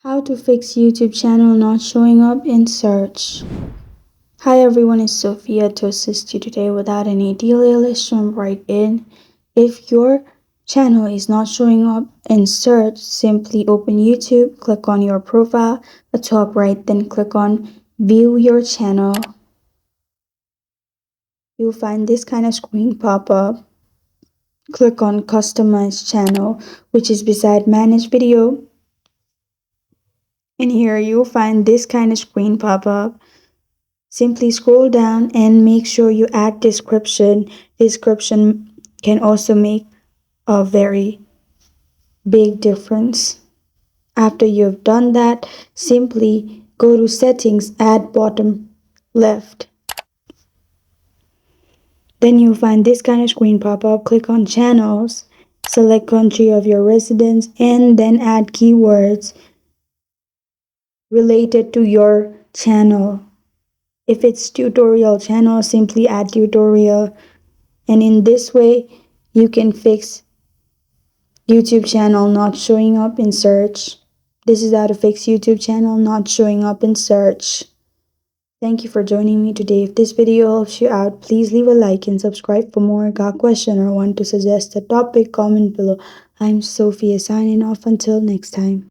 How to fix YouTube channel not showing up in search. Hi everyone, it's Sophia to assist you today without any delay. Let's jump right in. If your channel is not showing up in search, simply open YouTube, click on your profile at top right, then click on view your channel. You'll find this kind of screen pop up. Click on customize channel, which is beside manage video. And here you'll find this kind of screen pop up. Simply scroll down and make sure you add description. Description can also make a very big difference. After you've done that, simply go to settings at bottom left. Then you'll find this kind of screen pop up. Click on channels, select country of your residence, and then add keywords related to your channel. If it's tutorial channel, simply add tutorial. And in this way, you can fix YouTube channel not showing up in search. This is how to fix YouTube channel not showing up in search. Thank you for joining me today. If this video helps you out, please leave a like and subscribe for more. Got a question or want to suggest a topic? Comment below. I'm Sophia signing off until next time.